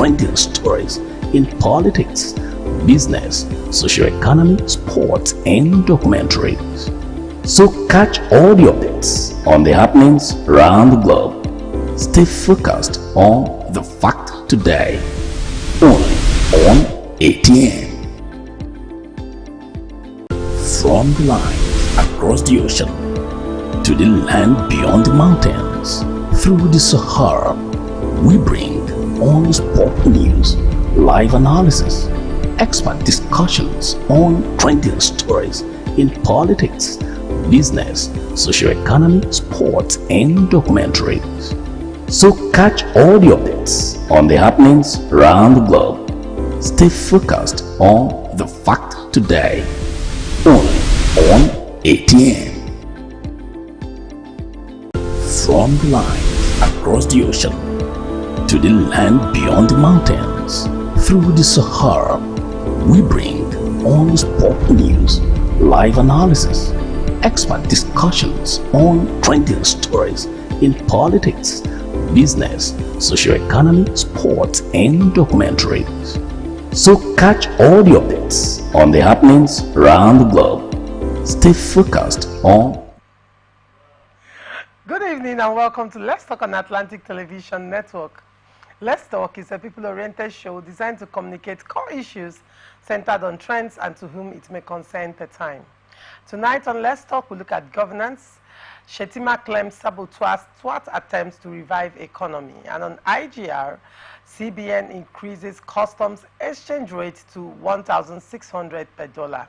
trending stories in politics, business, socio-economy, sports, and documentaries. So catch all the updates on the happenings around the globe. Stay focused on the fact today, only on ATN. From the line across the ocean to the land beyond the mountains, through the Sahara, we bring on sport news, live analysis, expert discussions on trending stories in politics, business, socio-economy, sports, and documentaries. So catch all the updates on the happenings around the globe. Stay focused on the fact today, only on ATN. From the line across the ocean to the land beyond the mountains, through the Sahara, we bring on sport news, live analysis, expert discussions on trending stories in politics, business, socio-economy, sports, and documentaries. So catch all the updates on the happenings around the globe. Stay focused on. Good evening and welcome to Let's Talk on Atlantic Television Network. Let's Talk is a people-oriented show designed to communicate core issues centered on trends and to whom it may concern the time. Tonight on Let's Talk, we look at governance. Shetima claims saboteurs thwart attempts to revive economy. And on IGR, CBN increases customs exchange rate to $1,600 per dollar.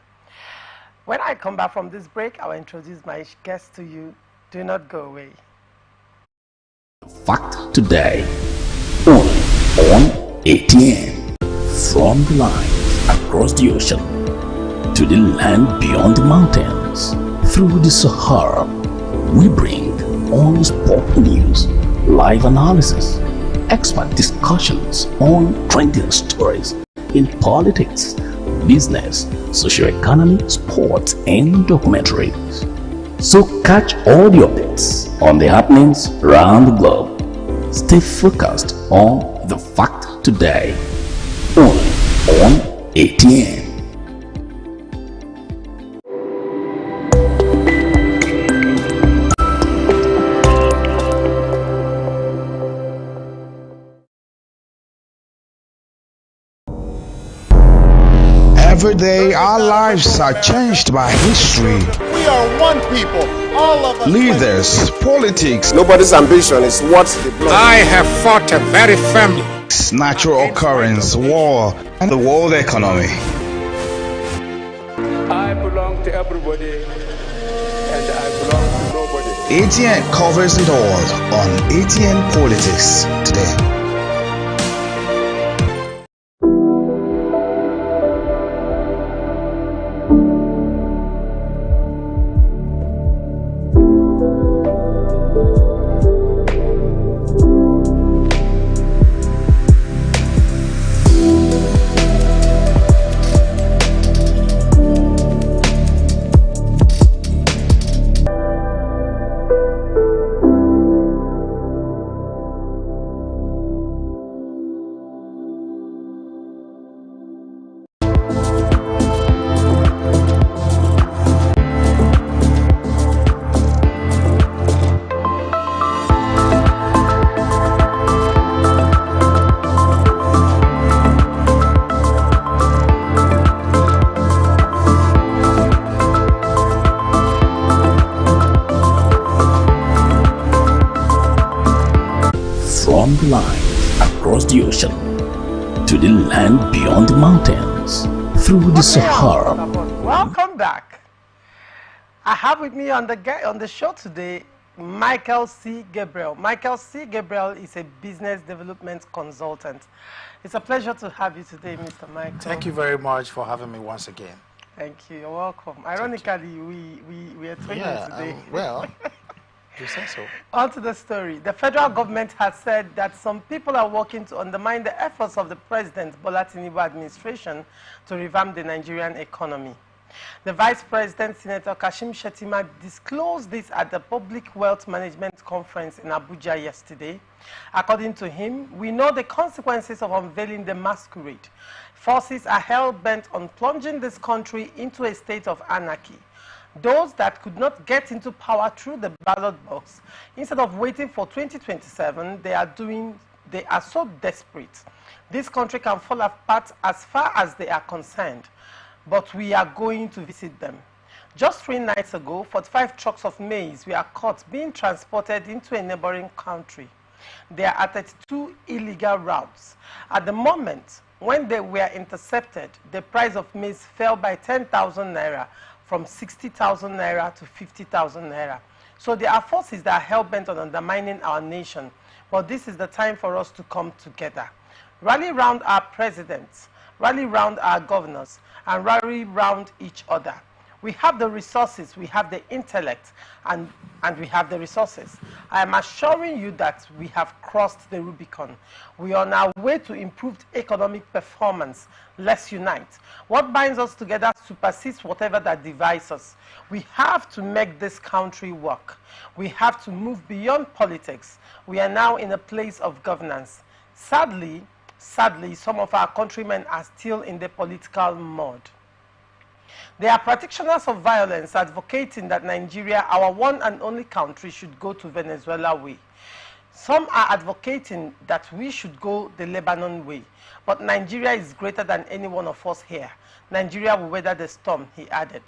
When I come back from this break, I will introduce my guest to you. Do not go away. Fact today, only on ATN. From the line across the ocean to the land beyond the mountains, through the Sahara, we bring on sport news, live analysis, expert discussions on trending stories in politics, business, socio-economy, sports, and documentaries. So catch all the updates on the happenings around the globe. Stay focused on the fact today, only on ATN. Every day, our lives are changed by history. We are one people, all of us. Leaders, politics, Nobody's ambition is what they blood. I have fought very firmly. natural occurrence, war, and the world economy. I belong to everybody, and I belong to nobody. ATN covers it all on ATN Politics today. From the line across the ocean to the land beyond the mountains, through the Sahara. Welcome back. I have with me on the show today Michael C. Gabriel. Michael C. Gabriel is a business development consultant. It's a pleasure to have you today, Mr. Michael. Thank you very much for having me once again. Thank you. You're welcome. Ironically, we are training today. Well, you say so. On to the story. The federal government has said that some people are working to undermine the efforts of the President Bola Tinubu administration to revamp the Nigerian economy. The Vice President, Senator Kashim Shettima, disclosed this at the Public Wealth Management Conference in Abuja yesterday. According to him, we know the consequences of unveiling the masquerade. Forces are hell-bent on plunging this country into a state of anarchy. Those that could not get into power through the ballot box, instead of waiting for 2027, they are so desperate. This country can fall apart as far as they are concerned. But we are going to visit them. Just 3 nights ago, 45 trucks of maize were caught being transported into a neighboring country. There are 32 illegal routes. At the moment, when they were intercepted, the price of maize fell by 10,000 naira from 60,000 naira to 50,000 naira. So there are forces that are hell-bent on undermining our nation. But this is the time for us to come together. Rally round our presidents, rally round our governors, and rally round each other. We have the resources, we have the intellect, and we have the resources. I am assuring you that we have crossed the Rubicon. We are on our way to improved economic performance. Let's unite. What binds us together supersedes whatever that divides us. We have to make this country work. We have to move beyond politics. We are now in a place of governance. Sadly, some of our countrymen are still in the political mud. They are practitioners of violence, advocating that Nigeria, our one and only country, should go to Venezuela way. Some are advocating that we should go the Lebanon way. But Nigeria is greater than any one of us here. Nigeria will weather the storm, he added.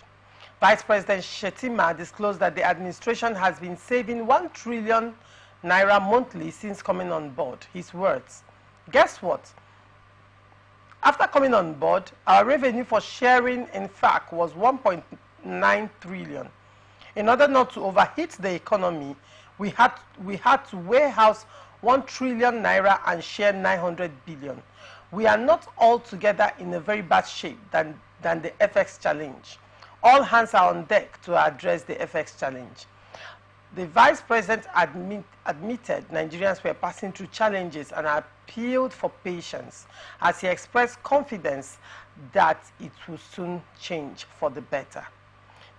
Vice President Shettima disclosed that the administration has been saving 1 trillion naira monthly since coming on board. His words. Guess what? After coming on board, our revenue for sharing, in fact, was 1.9 trillion. In order not to overheat the economy, we had to warehouse 1 trillion naira and share 900 billion. We are not altogether in a very bad shape than the FX challenge. All hands are on deck to address the FX challenge. The Vice President admitted Nigerians were passing through challenges and appealed for patience as he expressed confidence that it will soon change for the better.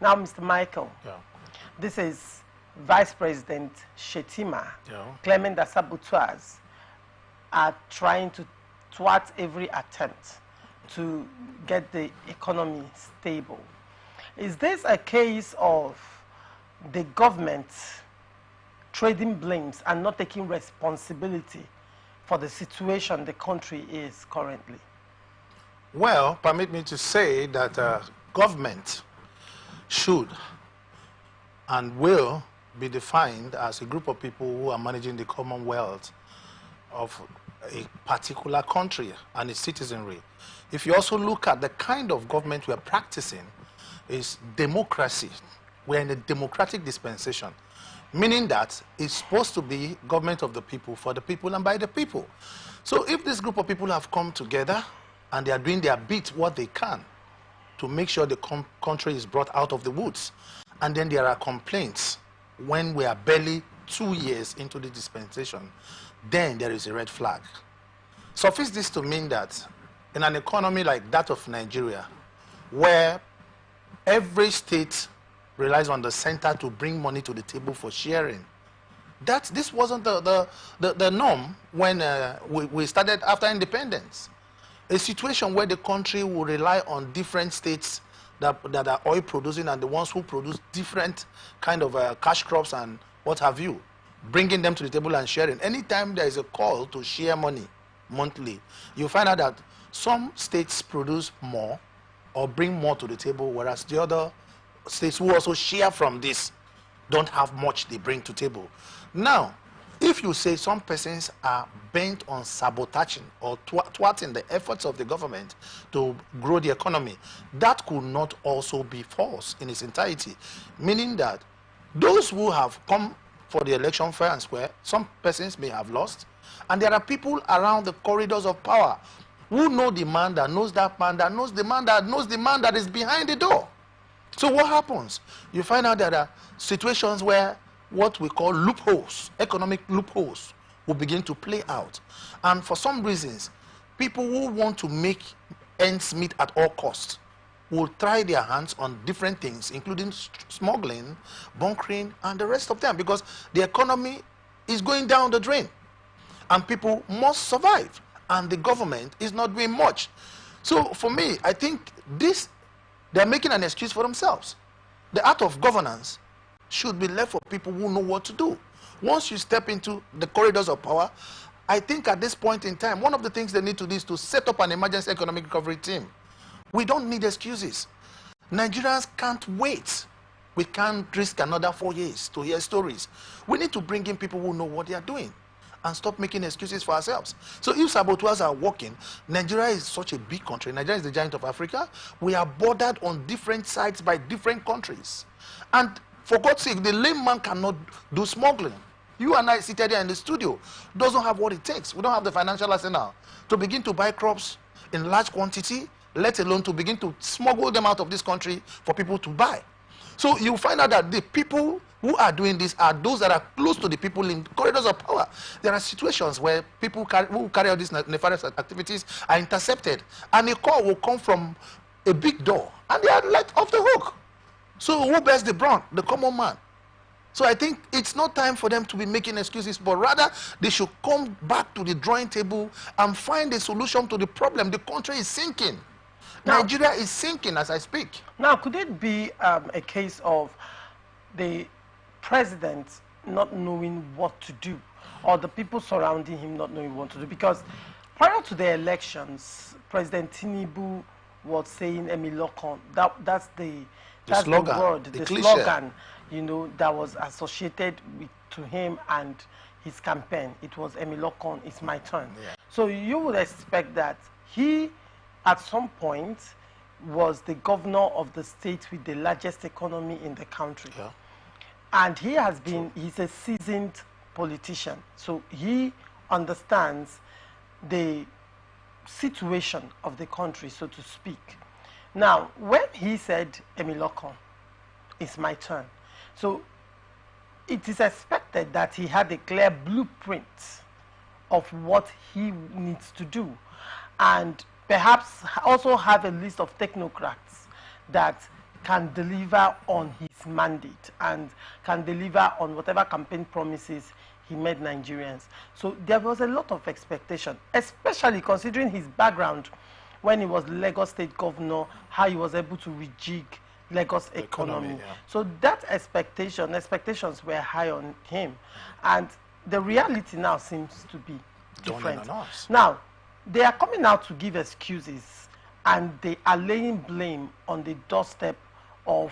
Now, Mr. Michael, this is Vice President Shettima claiming that saboteurs are trying to thwart every attempt to get the economy stable. Is this a case of the government trading blames and not taking responsibility for the situation the country is currently? Well, permit me to say that government should and will be defined as a group of people who are managing the commonwealth of a particular country and its citizenry. If you also look at the kind of government we are practicing, is democracy. We're in a democratic dispensation, meaning that it's supposed to be government of the people, for the people, and by the people. So if this group of people have come together and they are doing their bit, what they can, to make sure the country is brought out of the woods, and then there are complaints when we are barely 2 years into the dispensation, then there is a red flag. Suffice this to mean that in an economy like that of Nigeria, where every state relies on the center to bring money to the table for sharing, this wasn't the norm when we started after independence. A situation where the country will rely on different states that are oil producing and the ones who produce different kind of cash crops and what have you, bringing them to the table and sharing. Anytime there is a call to share money monthly, you find out that some states produce more or bring more to the table, whereas the other states who also share from this don't have much they bring to table. Now, if you say some persons are bent on sabotaging or thwarting the efforts of the government to grow the economy, that could not also be false in its entirety, meaning that those who have come for the election fair and square, some persons may have lost, and there are people around the corridors of power who know the man that knows that man that knows the man that knows the man that is behind the door. So what happens? You find out that there are situations where what we call loopholes, economic loopholes, will begin to play out. And for some reasons, people who want to make ends meet at all costs will try their hands on different things, including smuggling, bunkering, and the rest of them, because the economy is going down the drain and people must survive, and the government is not doing much. So for me, I think they're making an excuse for themselves. The art of governance should be left for people who know what to do. Once you step into the corridors of power, I think at this point in time, one of the things they need to do is to set up an emergency economic recovery team. We don't need excuses. Nigerians can't wait. We can't risk another 4 years to hear stories. We need to bring in people who know what they are doing and stop making excuses for ourselves. So if saboteurs are working, Nigeria is such a big country. Nigeria is the giant of Africa. We are bordered on different sides by different countries. And for God's sake, the layman cannot do smuggling. You and I seated here in the studio doesn't have what it takes. We don't have the financial arsenal to begin to buy crops in large quantity, let alone to begin to smuggle them out of this country for people to buy. So you find out that the people who are doing this are those that are close to the people in corridors of power. There are situations where people who carry out these nefarious activities are intercepted, and a call will come from a big door, and they are let off the hook. So who bears the brunt? The common man. So I think it's not time for them to be making excuses, but rather they should come back to the drawing table and find a solution to the problem. The country is sinking. Now, Nigeria is sinking as I speak. Now, could it be a case of the president not knowing what to do, or the people surrounding him not knowing what to do? Because prior to the elections, President Tinubu was saying Emilokon. That's the slogan, the word, the slogan, you know, that was associated to him and his campaign. It was Emilokon, it's my turn. Yeah. So you would expect that he, at some point, was the governor of the state with the largest economy in the country. Yeah. And he has been, he's a seasoned politician. So he understands the situation of the country, so to speak. Now, when he said, Emilokon, it's my turn. So it is expected that he had a clear blueprint of what he needs to do. And perhaps also have a list of technocrats that can deliver on his mandate and can deliver on whatever campaign promises he made Nigerians. So there was a lot of expectation, especially considering his background when he was Lagos State Governor, how he was able to rejig Lagos economy. Yeah. So that expectations were high on him. And the reality now seems to be different. Now, they are coming out to give excuses, and they are laying blame on the doorstep of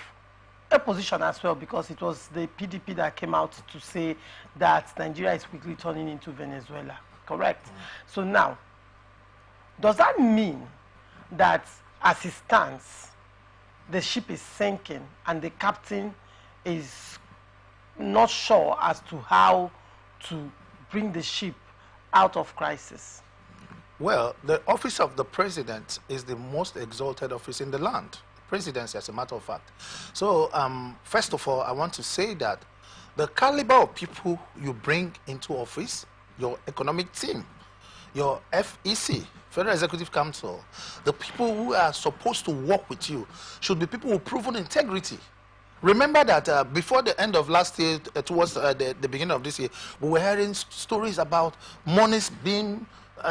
opposition as well, because it was the PDP that came out to say that Nigeria is quickly turning into Venezuela. Correct? So now, does that mean that as it stands, the ship is sinking and the captain is not sure as to how to bring the ship out of crisis? Well, the office of the president is the most exalted office in the land. Presidency, as a matter of fact. So, first of all, I want to say that the caliber of people you bring into office, your economic team, your FEC, Federal Executive Council, the people who are supposed to work with you should be people with proven integrity. Remember that before the end of last year, towards the beginning of this year, we were hearing stories about monies being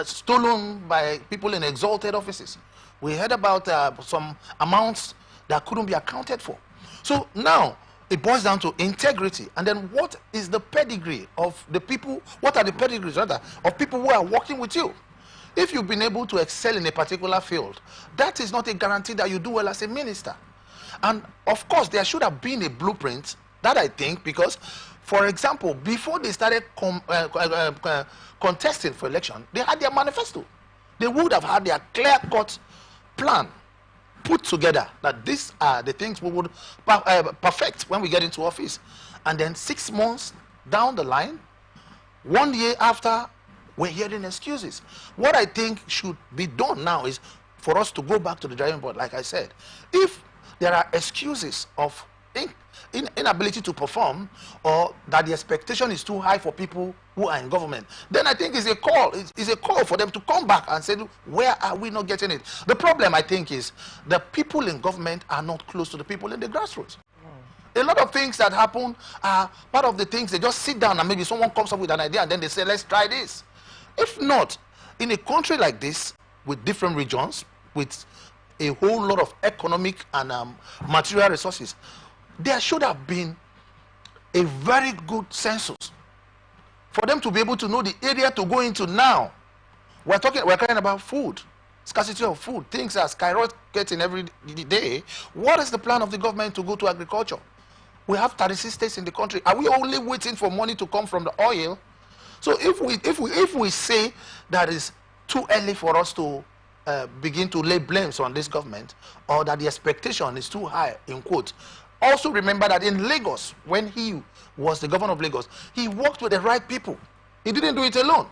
stolen by people in exalted offices. We heard about some amounts that couldn't be accounted for. So now it boils down to integrity. And then what is the pedigree of the people, what are the pedigrees rather, of people who are working with you? If you've been able to excel in a particular field, that is not a guarantee that you do well as a minister. And of course, there should have been a blueprint, that I think, because, for example, before they started contesting for election, they had their manifesto. They would have had their clear-cut plan put together that these are the things we would perfect when we get into office. And then 6 months down the line, 1 year after, we're hearing excuses. What I think should be done now is for us to go back to the drawing board, like I said. If there are excuses of inability to perform, or that the expectation is too high for people who are in government, then I think it's a call. It's a call for them to come back and say, where are we not getting it? The problem, I think, is the people in government are not close to the people in the grassroots. A lot of things that happen are part of the things they just sit down and maybe someone comes up with an idea and then they say, let's try this. If not, in a country like this, with different regions, with a whole lot of economic and material resources, there should have been a very good census for them to be able to know the area to go into now. We're talking about food, scarcity of food. Things are skyrocketing every day. What is the plan of the government to go to agriculture? We have 36 states in the country. Are we only waiting for money to come from the oil? So if we say that it's too early for us to begin to lay blames on this government, or that the expectation is too high, in quote, also remember that in Lagos, when he was the governor of Lagos, he worked with the right people. He didn't do it alone.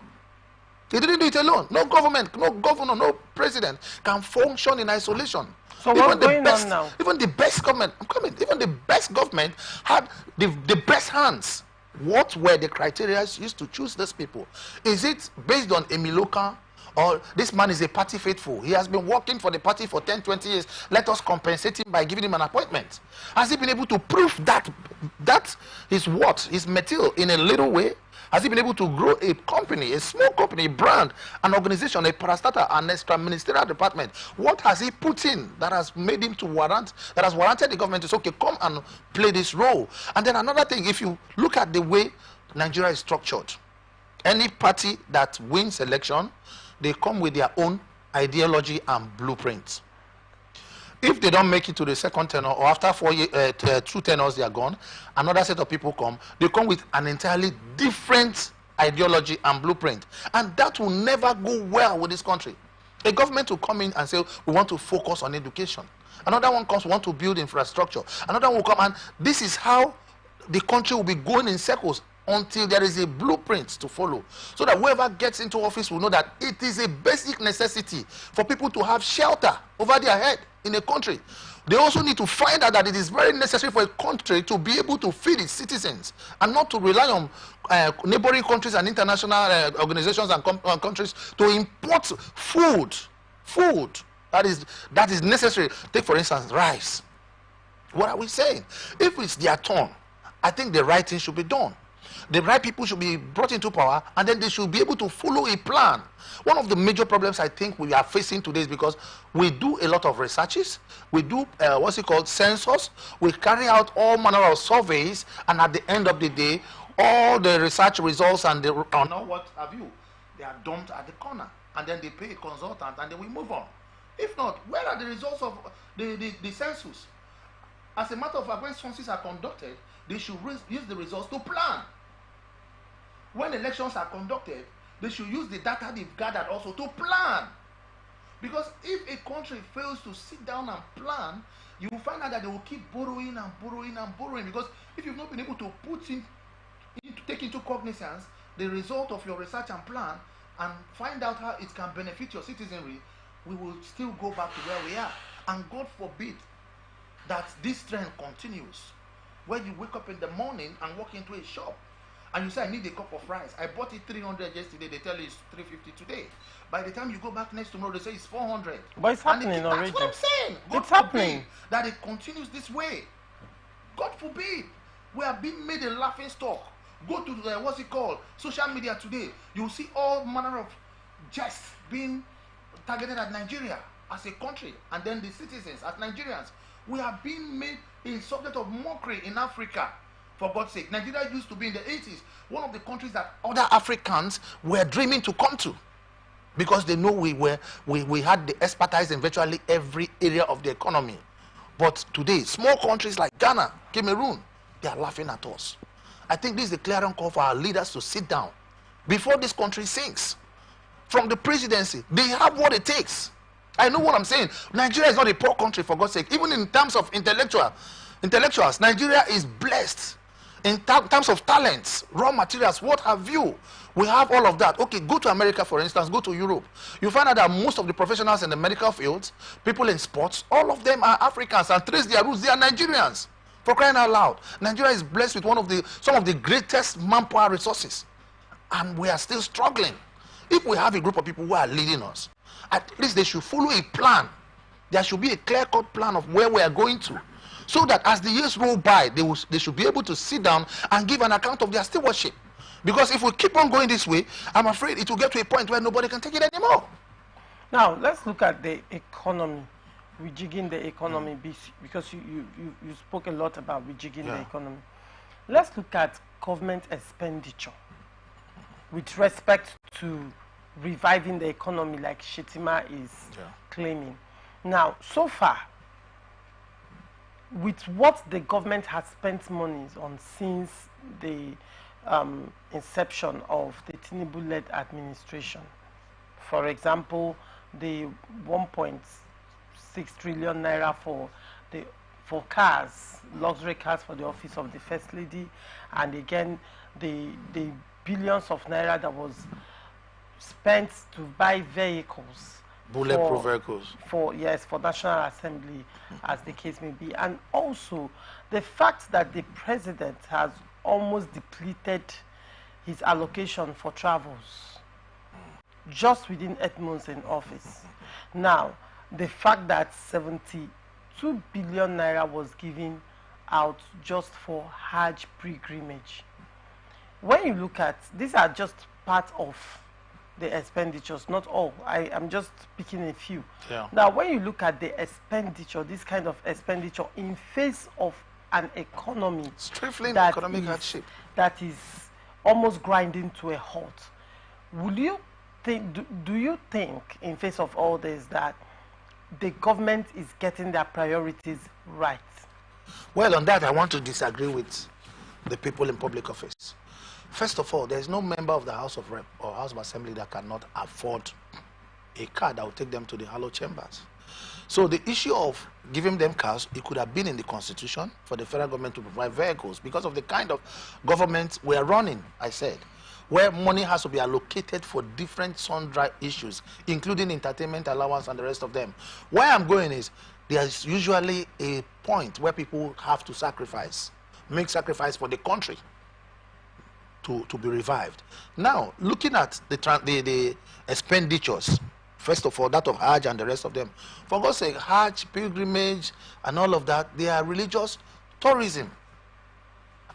He didn't do it alone. No government, no governor, no president can function in isolation. So what's going on now? Even the best government, even the best government had the best hands. What were the criteria used to choose these people? Is it based on Emiloka, or this man is a party faithful? He has been working for the party for 10, 20 years. Let us compensate him by giving him an appointment. Has he been able to prove that is what? His material in a little way? Has he been able to grow a company, a small company, a brand, an organization, a parastatal, an extra ministerial department? What has he put in that has made him to warrant, that has warranted the government to say, okay, come and play this role? And then another thing, if you look at the way Nigeria is structured, any party that wins election, they come with their own ideology and blueprints. If they don't make it to the second tenure, or after 2 tenures they are gone, another set of people come. They come with an entirely different ideology and blueprint, and that will never go well with this country. A government will come in and say, we want to focus on education. Another one comes, we want to build infrastructure. Another one will come, and this is how the country will be going in circles until there is a blueprint to follow, so that whoever gets into office will know that it is a basic necessity for people to have shelter over their head in a country. They also need to find out that it is very necessary for a country to be able to feed its citizens and not to rely on neighboring countries and international organizations and countries to import food that is necessary. Take, for instance, rice. What are we saying? If it's their turn, I think the right thing should be done. The right people should be brought into power, and then they should be able to follow a plan. One of the major problems I think we are facing today is because we do a lot of researches, we do census, we carry out all manner of surveys, and at the end of the day, all the research results and the what have you, they are dumped at the corner, and then they pay a consultant, and then we move on. If not, where are the results of the census? As a matter of fact, when censuses are conducted, they should use the results to plan. When elections are conducted, they should use the data they've gathered also to plan. Because if a country fails to sit down and plan, you will find out that they will keep borrowing and borrowing and borrowing. Because if you've not been able to take into cognizance the result of your research and plan and find out how it can benefit your citizenry, we will still go back to where we are. And God forbid that this trend continues, where you wake up in the morning and walk into a shop and you say, I need a cup of rice. I bought it 300 yesterday. They tell you it's 350 today. By the time you go back next tomorrow, they say it's 400. But it's happening already. That's what I'm saying. It's happening. That it continues this way. God forbid. We are being made a laughing stock. Go to the, social media today. You'll see all manner of jests being targeted at Nigeria as a country, and then the citizens as Nigerians. We are being made a subject of mockery in Africa. For God's sake, Nigeria used to be in the 80s one of the countries that other Africans were dreaming to come to, because they know we had the expertise in virtually every area of the economy. But today, small countries like Ghana, Cameroon, they are laughing at us. I think this is a clarion call for our leaders to sit down before this country sinks. From the presidency, they have what it takes. I know what I'm saying. Nigeria is not a poor country, for God's sake. Even in terms of intellectuals, Nigeria is blessed. In terms of talents, raw materials, what have you, we have all of that. Okay, go to America, for instance, go to Europe. You find out that most of the professionals in the medical fields, people in sports, all of them are Africans, and trace their roots, they are Nigerians. For crying out loud, Nigeria is blessed with some of the greatest manpower resources, and we are still struggling. If we have a group of people who are leading us, at least they should follow a plan. There should be a clear-cut plan of where we are going to, so that as the years roll by, they should be able to sit down and give an account of their stewardship. Because if we keep on going this way, I'm afraid it will get to a point where nobody can take it anymore. Now, let's look at the economy, rejigging the economy, because you spoke a lot about rejigging the economy. Let's look at government expenditure with respect to reviving the economy like Shetima is claiming. Now, so far, with what the government has spent monies on since the inception of the Tinubu-led administration, for example, the 1.6 trillion naira for cars, luxury cars for the office of the First Lady, and again the billions of naira that was spent to buy vehicles, bulletproof vehicles, for National Assembly, as the case may be, and also the fact that the president has almost depleted his allocation for travels just within 8 months in office. Now, the fact that 72 billion naira was given out just for Hajj pilgrimage. When you look at, these are just part of the expenditures, not all. I'm just picking a few. Now, when you look at the expenditure, this kind of expenditure in face of an economy stifling economic hardship that is almost grinding to a halt, will you think, do you think in face of all this that the government is getting their priorities right? Well, on that I want to disagree with the people in public office. First of all, there is no member of the House of Rep or House of Assembly that cannot afford a car that will take them to the hallowed chambers. So the issue of giving them cars, it could have been in the constitution for the federal government to provide vehicles because of the kind of government we are running, I said, where money has to be allocated for different sundry issues, including entertainment allowance and the rest of them. Where I'm going is, there's usually a point where people have to sacrifice, make sacrifice for the country to be revived. Now, looking at the expenditures, first of all, that of Hajj and the rest of them, for God's sake, Hajj, pilgrimage, and all of that, they are religious tourism.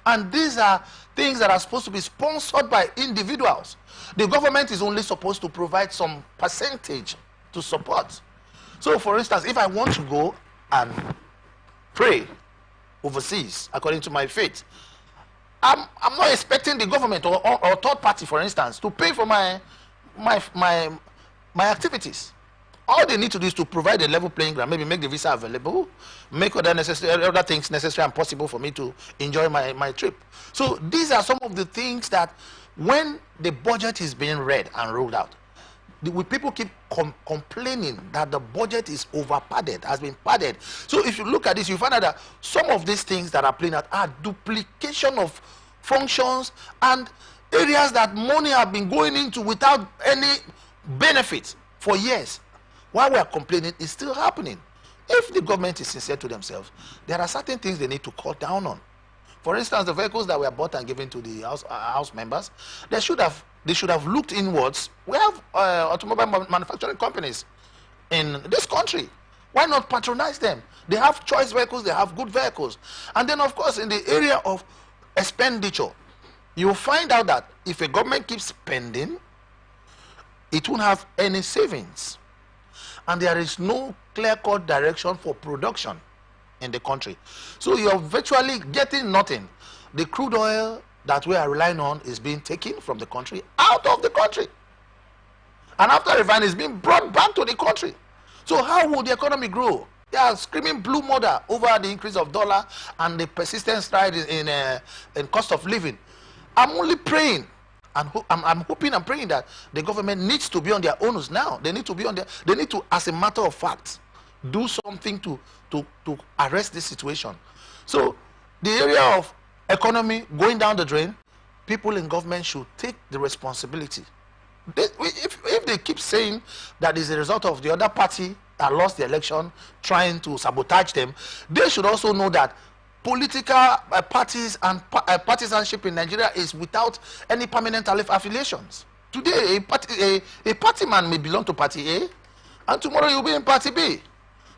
And these are things that are supposed to be sponsored by individuals. The government is only supposed to provide some percentage to support. So, for instance, if I want to go and pray overseas, according to my faith, I'm not expecting the government or third party, for instance, to pay for my activities. All they need to do is to provide a level playing ground, maybe make the visa available, make other things necessary and possible for me to enjoy my trip. So these are some of the things that when the budget is being read and rolled out, people keep complaining that the budget is over padded, has been padded. So if you look at this, you find out that some of these things that are playing out are duplication of functions and areas that money have been going into without any benefit for years. While we are complaining, it's still happening. If the government is sincere to themselves, there are certain things they need to cut down on. For instance, the vehicles that were bought and given to the house members, they should have looked inwards. We have automobile manufacturing companies in this country. Why not patronize them? They have choice vehicles, they have good vehicles. And then, of course, in the area of expenditure, you'll find out that if a government keeps spending, it won't have any savings. And there is no clear-cut direction for production in the country. So you're virtually getting nothing. The crude oil that we are relying on is being taken from the country, out of the country. And after refining, it's being brought back to the country. So how will the economy grow? They are screaming blue murder over the increase of dollar and the persistent stride in cost of living. I'm only praying. And I'm hoping and praying that the government needs to be on their owners now. They need to be on their, they need to, as a matter of fact, do something to arrest this situation. So the area of economy going down the drain, people in government should take the responsibility. If they keep saying that is a result of the other party that lost the election trying to sabotage them, they should also know that political parties and partisanship in Nigeria is without any permanent affiliations. Today, a party man may belong to party A, and tomorrow you'll be in party B.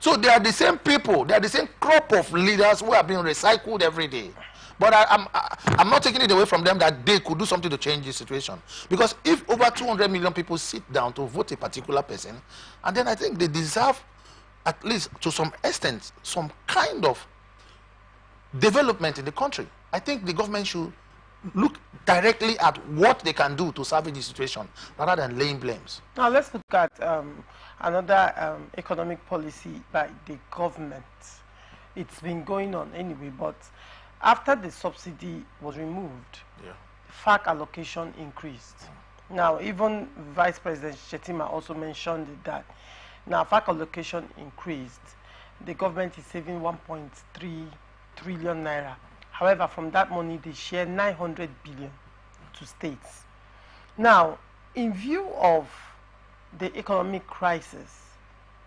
So they are the same people, they are the same crop of leaders who are being recycled every day. But I'm not taking it away from them that they could do something to change the situation. Because if over 200 million people sit down to vote a particular person, and then I think they deserve, at least to some extent, some kind of development in the country. I think the government should look directly at what they can do to salvage the situation rather than laying blames. Now let's look at another economic policy by the government. It's been going on anyway, but after the subsidy was removed, FAC allocation increased. Now even Vice President Shetima also mentioned that now FAC allocation increased. The government is saving 1.3 trillion naira. However, from that money, they share 900 billion to states. Now, in view of the economic crisis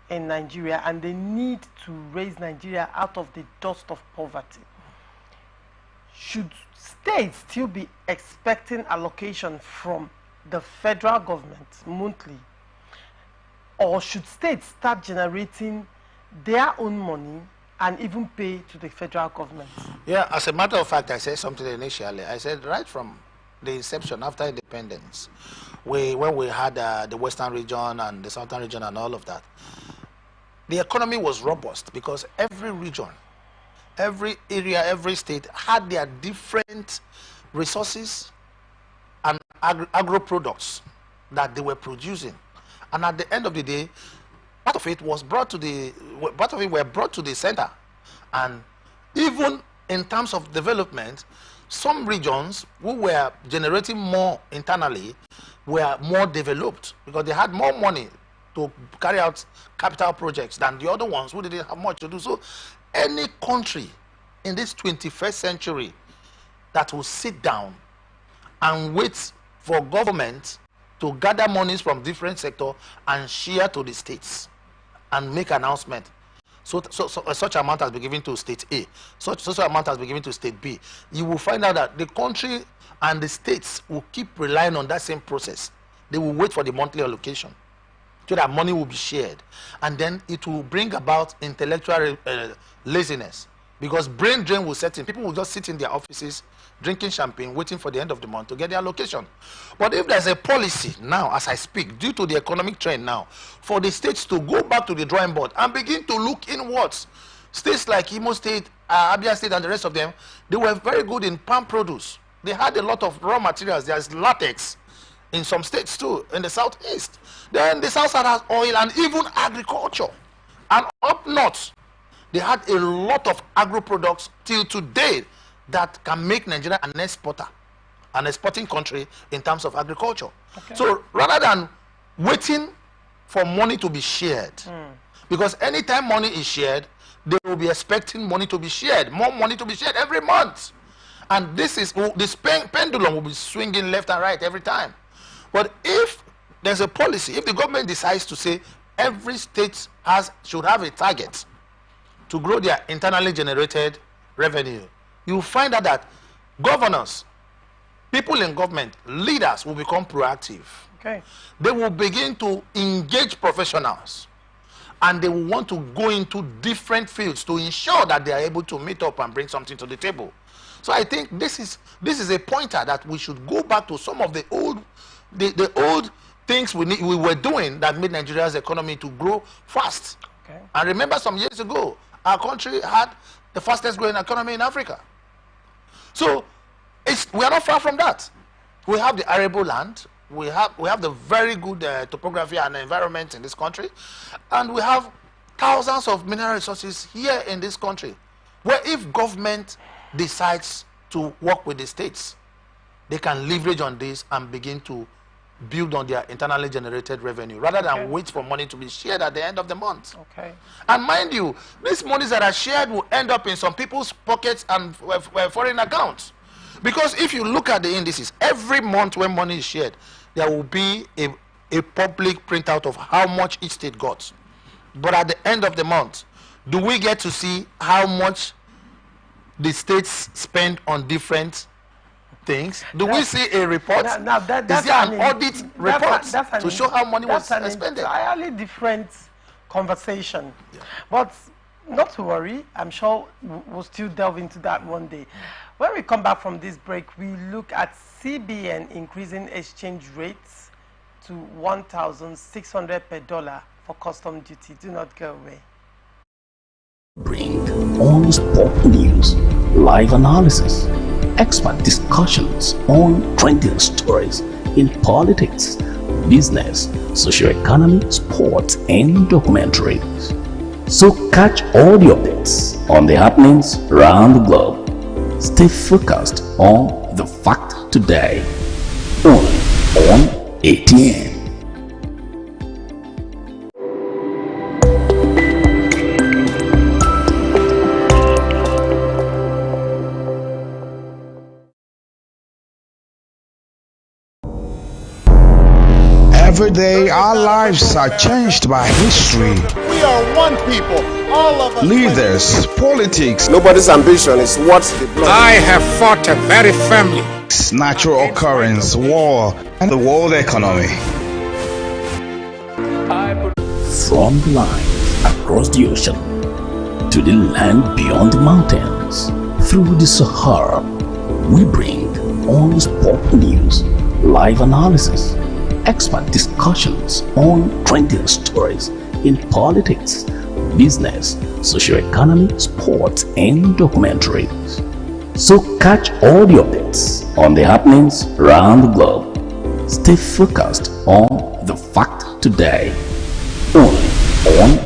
in Nigeria and the need to raise Nigeria out of the dust of poverty, should states still be expecting allocation from the federal government monthly? Or should states start generating their own money and even pay to the federal government? Yeah, as a matter of fact, I said something initially. I said right from the inception, after independence, when we had the western region and the southern region and all of that, the economy was robust because every region, every area, every state had their different resources and agro products that they were producing. And at the end of the day, part of it was brought to the center. And even in terms of development, some regions who were generating more internally were more developed because they had more money to carry out capital projects than the other ones who didn't have much to do. So any country in this 21st century that will sit down and wait for government to gather monies from different sectors and share to the states and make announcement. So such amount has been given to state A, such amount has been given to state B. You will find out that the country and the states will keep relying on that same process. They will wait for the monthly allocation so that money will be shared. And then it will bring about intellectual laziness, because brain drain will set in. People will just sit in their offices drinking champagne, waiting for the end of the month to get their allocation. But if there's a policy now, as I speak, due to the economic trend now, for the states to go back to the drawing board and begin to look inwards, states like Imo State, Abia State and the rest of them, they were very good in palm produce. They had a lot of raw materials. There's latex in some states too, in the southeast. Then the south side has oil and even agriculture. And up north, they had a lot of agro products till today that can make Nigeria an exporter, an exporting country in terms of agriculture. Okay. So rather than waiting for money to be shared, because anytime money is shared, they will be expecting money to be shared, more money to be shared every month. And this pendulum will be swinging left and right every time. But if there's a policy, if the government decides to say every state should have a target to grow their internally generated revenue, you find out that governors, people in government, leaders will become proactive. Okay. They will begin to engage professionals, and they will want to go into different fields to ensure that they are able to meet up and bring something to the table. So I think this is a pointer that we should go back to some of the old things we were doing that made Nigeria's economy to grow fast. Okay. And remember, some years ago, our country had the fastest growing economy in Africa. So we are not far from that. We have the arable land. We have the very good topography and environment in this country, and we have thousands of mineral resources here in this country, where if government decides to work with the states, they can leverage on this and begin to build on their internally generated revenue rather than wait for money to be shared at the end of the month. Okay. And mind you, these monies that are shared will end up in some people's pockets and foreign accounts. Because if you look at the indices, every month when money is shared, there will be a public printout of how much each state got. But at the end of the month, do we get to see how much the states spend on different things? Do we see a report? Is there an audit report to show how money was spent? That's an entirely different conversation. Yeah. But not to worry, I'm sure we'll still delve into that one day. When we come back from this break, we look at CBN increasing exchange rates to 1,600 per dollar for custom duty. Do not go away. Bring on-spot news, live analysis, expert discussions on trending stories in politics, business, socio-economy, sports, and documentaries. So catch all the updates on the happenings around the globe. Stay focused on the fact today, only on ATN. Every day, our lives are changed by history. We are one people, all of us. Leaders, politics, Nobody's ambition is what the blood. I have fought very firmly. natural occurrence, war, and the world economy. From the line across the ocean to the land beyond the mountains, through the Sahara, we bring on-spot news, live analysis, expert discussions on trending stories in politics, business, socio-economy, sports, and documentaries. So catch all the updates on the happenings around the globe. Stay focused on the fact today, only on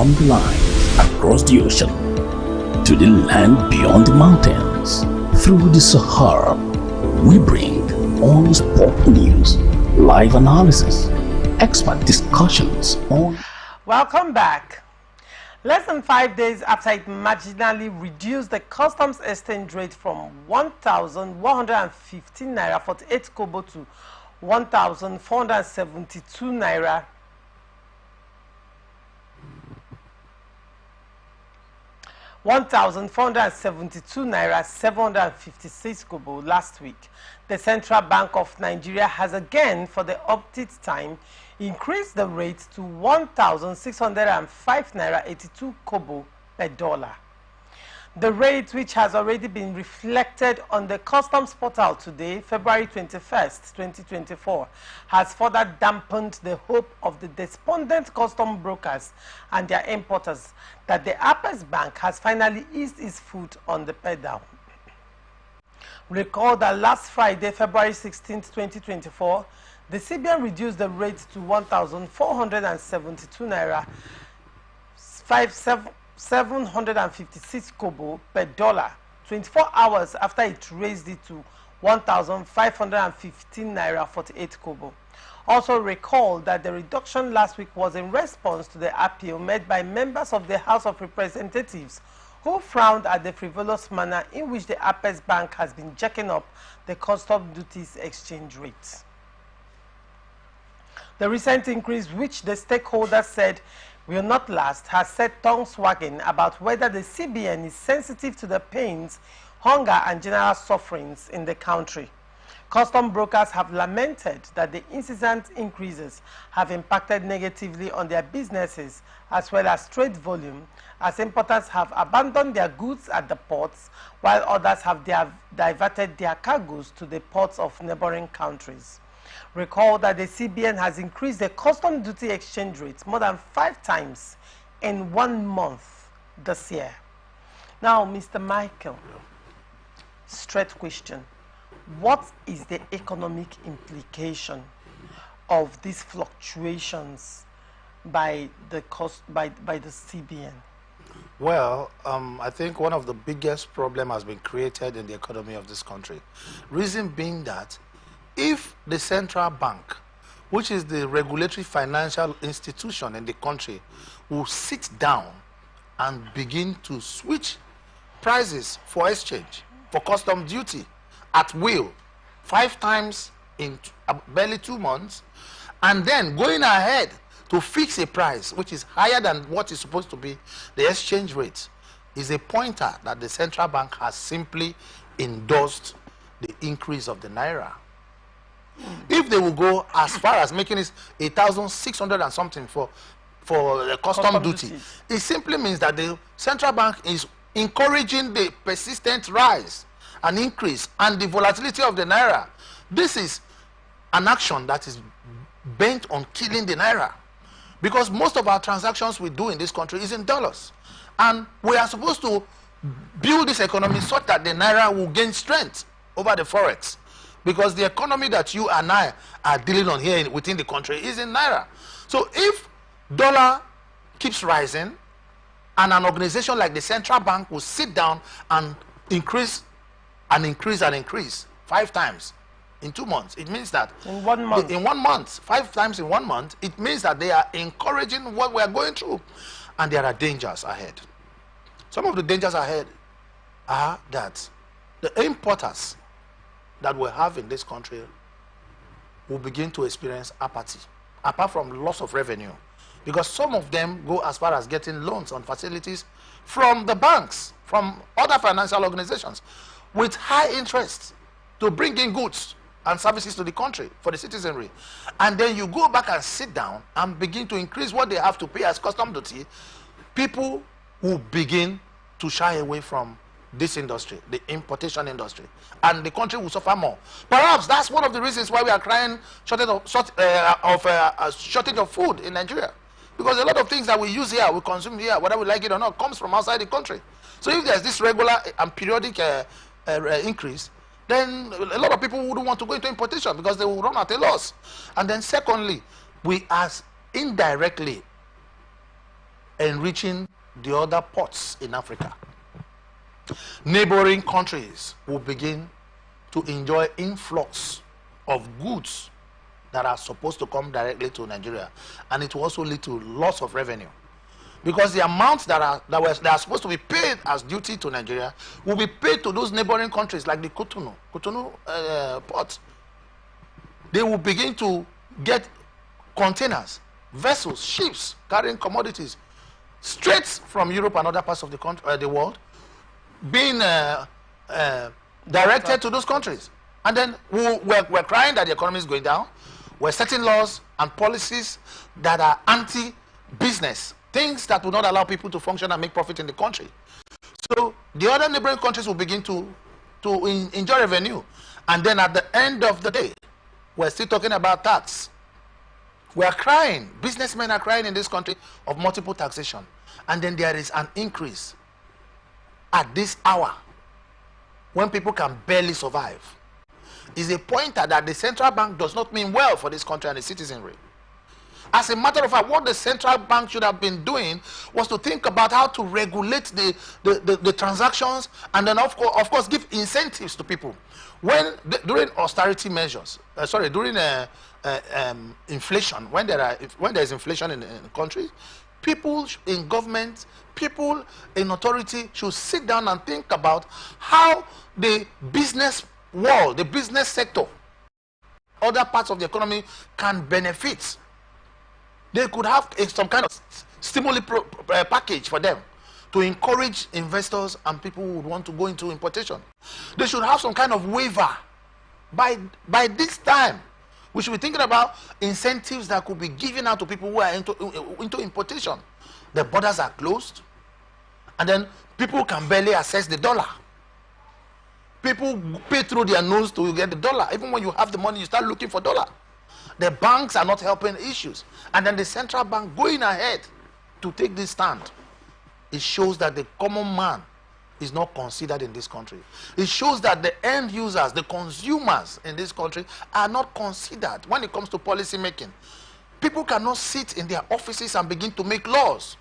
from the lines across the ocean to the land beyond the mountains. Through the Sahara, we bring all sport news, live analysis, expert discussions on... Welcome back. Less than 5 days after it marginally reduced the customs exchange rate from 1,115 naira 48 kobo to 1,472 naira 756 kobo last week. The Central Bank of Nigeria has again, for the update time, increased the rate to 1,605 naira 82 kobo per dollar. The rate, which has already been reflected on the customs portal today, February 21st, 2024, has further dampened the hope of the despondent custom brokers and their importers that the Apex Bank has finally eased its foot on the pedal. Recall that last Friday, February 16th, 2024, the CBN reduced the rate to 1,472 naira 756 kobo per dollar, 24 hours after it raised it to 1,515 naira 48 kobo. Also recall that the reduction last week was in response to the appeal made by members of the House of Representatives who frowned at the frivolous manner in which the Apex Bank has been jacking up the custom duties exchange rate. The recent increase, which the stakeholders said will not last, has set tongues wagging about whether the CBN is sensitive to the pains, hunger and general sufferings in the country. Custom brokers have lamented that the incessant increases have impacted negatively on their businesses as well as trade volume, as importers have abandoned their goods at the ports while others have diverted their cargoes to the ports of neighboring countries. Recall that the CBN has increased the custom duty exchange rate more than 5 times in 1 month this year. Now, Mr. Michael, straight question. What is the economic implication of these fluctuations by the CBN? Well, I think one of the biggest problems has been created in the economy of this country. Reason being that if the central bank, which is the regulatory financial institution in the country, will sit down and begin to switch prices for exchange, for custom duty at will, 5 times in barely 2 months, and then going ahead to fix a price which is higher than what is supposed to be the exchange rate, is a pointer that the central bank has simply endorsed the increase of the naira. If they will go as far as making it 1,600 and something for the custom duty, it simply means that the central bank is encouraging the persistent rise and increase and the volatility of the naira. This is an action that is bent on killing the naira, because most of our transactions we do in this country is in dollars, and we are supposed to build this economy such that the naira will gain strength over the forex, because the economy that you and I are dealing on here within the country is in naira. So if dollar keeps rising and an organization like the central bank will sit down and increase and increase and increase 5 times in 2 months, it means that in 1 month, 5 times in 1 month, it means that they are encouraging what we are going through, and there are dangers ahead. Some of the dangers ahead are that the importers that we have in this country will begin to experience apathy, apart from loss of revenue, because some of them go as far as getting loans on facilities from the banks, from other financial organizations, with high interest to bring in goods and services to the country for the citizenry. And then you go back and sit down and begin to increase what they have to pay as custom duty. People will begin to shy away from this industry, the importation industry, and the country will suffer more. Perhaps that's one of the reasons why we are crying shortage of food in Nigeria, because a lot of things that we use here, we consume here, whether we like it or not, comes from outside the country. So if there's this regular and periodic increase, then a lot of people wouldn't want to go into importation because they will run at a loss. And then secondly, we are indirectly enriching the other ports in Africa. Neighboring countries will begin to enjoy influx of goods that are supposed to come directly to Nigeria, and it will also lead to loss of revenue, because the amounts that are supposed to be paid as duty to Nigeria will be paid to those neighboring countries, like the Cotonou port. They will begin to get containers, vessels, ships carrying commodities straight from Europe and other parts of the world, being directed to those countries. And then we're crying that the economy is going down. We're setting laws and policies that are anti-business, things that will not allow people to function and make profit in the country. So the other neighboring countries will begin to enjoy revenue. And then at the end of the day, we're still talking about tax. We are crying, businessmen are crying in this country of multiple taxation. And then there is an increase at this hour when people can barely survive. Is a pointer that the central bank does not mean well for this country and its citizenry. As a matter of fact, what the central bank should have been doing was to think about how to regulate the transactions, and then of course give incentives to people. During austerity measures, during inflation, when there is inflation in countries, people in government, people in authority should sit down and think about how the business world, the business sector, other parts of the economy can benefit. They could have some kind of stimuli package for them to encourage investors and people who would want to go into importation. They should have some kind of waiver. By this time, we should be thinking about incentives that could be given out to people who are into importation. The borders are closed, and then people can barely access the dollar. People pay through their nose to get the dollar. Even when you have the money, you start looking for dollar. The banks are not helping issues. And then the central bank going ahead to take this stand. It shows that the common man is not considered in this country. It shows that the end users, the consumers in this country are not considered when it comes to policy making. People cannot sit in their offices and begin to make laws.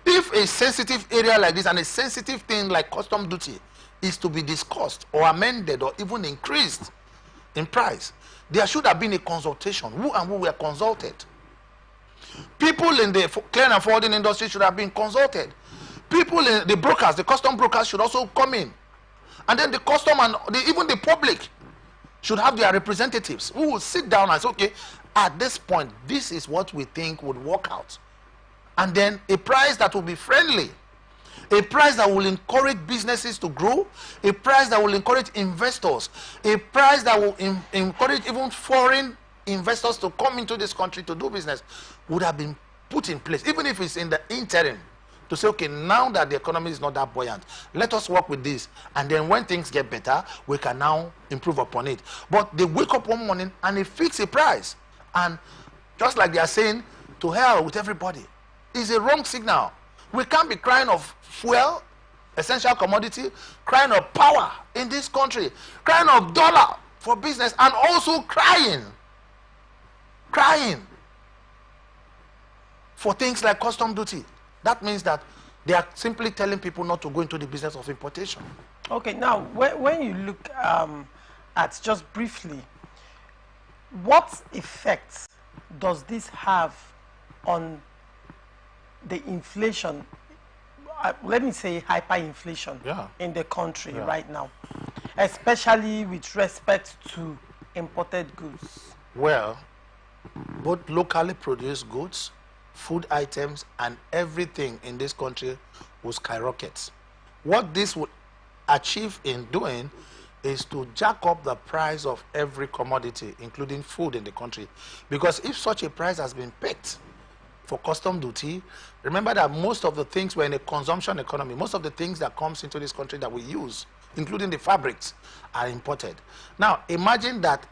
If a sensitive area like this and a sensitive thing like custom duty is to be discussed or amended or even increased in price, there should have been a consultation. Who were consulted? People in the clearing and forwarding industry should have been consulted. People in the brokers, the custom brokers should also come in. And then the custom and even the public should have their representatives who will sit down and say, okay, at this point, this is what we think would work out. And then a price that will be friendly, a price that will encourage businesses to grow, a price that will encourage investors, a price that will encourage even foreign investors to come into this country to do business, would have been put in place, even if it's in the interim, to say, okay, now that the economy is not that buoyant, let us work with this, and then when things get better, we can now improve upon it. But they wake up one morning and they fix a price, and just like they are saying, to hell with everybody, is a wrong signal. We can't be crying of fuel, essential commodity, crying of power in this country, crying of dollar for business, and also crying for things like custom duty. That means that they are simply telling people not to go into the business of importation. Okay, now when you look at, just briefly, what effects does this have on the inflation, let me say hyperinflation, in the country right now, especially with respect to imported goods? Well, both locally produced goods, food items, and everything in this country will skyrocket. What this would achieve in doing is to jack up the price of every commodity, including food in the country. Because if such a price has been picked for custom duty, remember that most of the things were in a consumption economy. Most of the things that comes into this country that we use, including the fabrics, are imported. Now, imagine that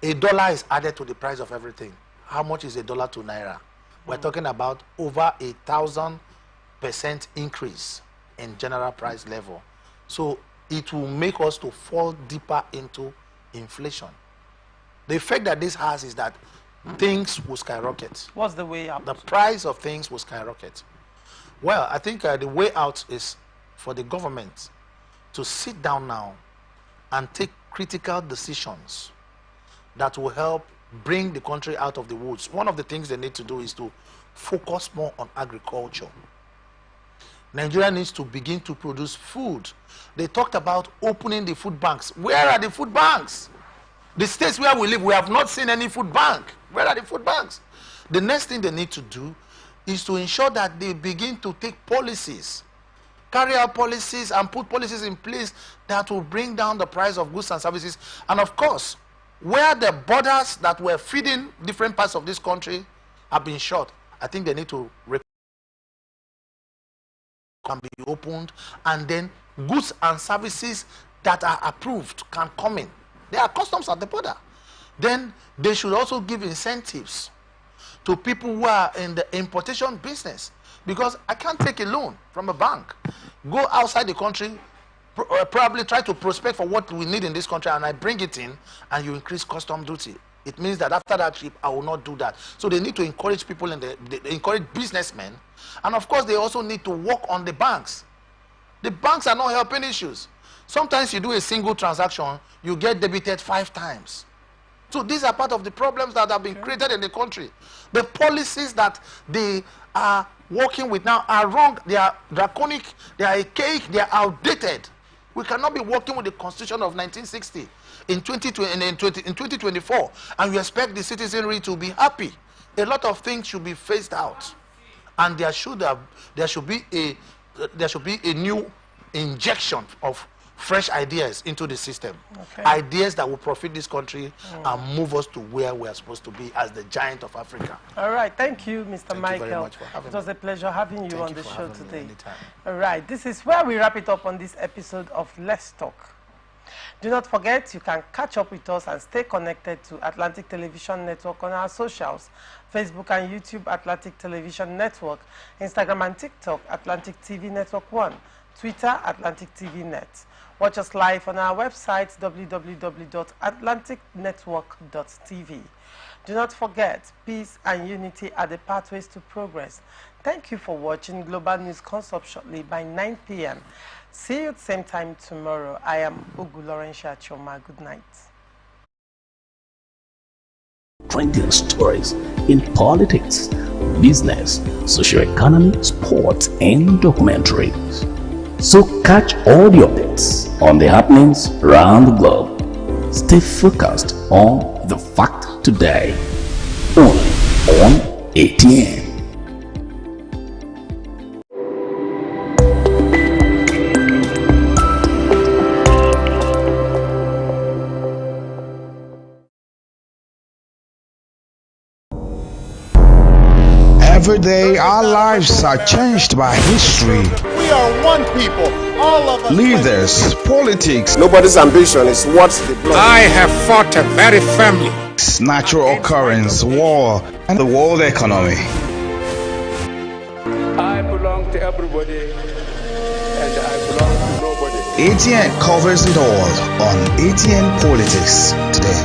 $1 is added to the price of everything. How much is $1 to Naira? We're talking about over 1,000% increase in general price level. So it will make us to fall deeper into inflation. The effect that this has is that things will skyrocket. What's the way out? The price of things will skyrocket. Well, I think the way out is for the government to sit down now and take critical decisions that will help bring the country out of the woods. One of the things they need to do is to focus more on agriculture. Nigeria needs to begin to produce food. They talked about opening the food banks. Where are the food banks? The states where we live, we have not seen any food bank. Where are the food banks? The next thing they need to do is to ensure that they begin to take policies, carry out policies and put policies in place that will bring down the price of goods and services. And of course, where the borders that were feeding different parts of this country have been shut, I think they need to can be opened, and then goods and services that are approved can come in. There are customs at the border. Then they should also give incentives to people who are in the importation business, because I can't take a loan from a bank, go outside the country, probably try to prospect for what we need in this country, and I bring it in, and you increase custom duty. It means that after that trip, I will not do that. So they need to encourage people they encourage businessmen, and of course they also need to work on the banks. The banks are not helping issues. Sometimes you do a single transaction, you get debited 5 times. So these are part of the problems that have been created in the country. The policies that they are working with now are wrong. They are draconic, they are archaic, they are outdated. We cannot be working with the Constitution of 1960 in 2024, and we expect the citizenry to be happy. A lot of things should be phased out, and there should be a new injection of fresh ideas into the system. Ideas that will profit this country and move us to where we are supposed to be as the giant of Africa. All right, thank you, Mr. Michael. Thank you very much for having me. It was a pleasure having you on the show Thank you for having me today. anytime. All right, this is where we wrap it up on this episode of Let's Talk. Do not forget, you can catch up with us and stay connected to Atlantic Television Network on our socials: Facebook and YouTube, Atlantic Television Network; Instagram and TikTok, Atlantic TV Network 1; Twitter, Atlantic TV Net. Watch us live on our website, www.atlanticnetwork.tv. Do not forget, peace and unity are the pathways to progress. Thank you for watching. Global News comes up shortly by 9 p.m. See you at the same time tomorrow. I am Ugu Laurentia Choma. Good night. Trending stories in politics, business, socio-economy, sports, and documentaries. So catch all the updates on the happenings around the globe. Stay focused on the fact today, only on ATN. Every day, our lives are changed by history. We are one people, all of us. Leaders, politics, Nobody's ambition is what they block. I have fought very firmly. natural occurrence, war, and the world economy. I belong to everybody, and I belong to nobody. ATN covers it all on ATN Politics today.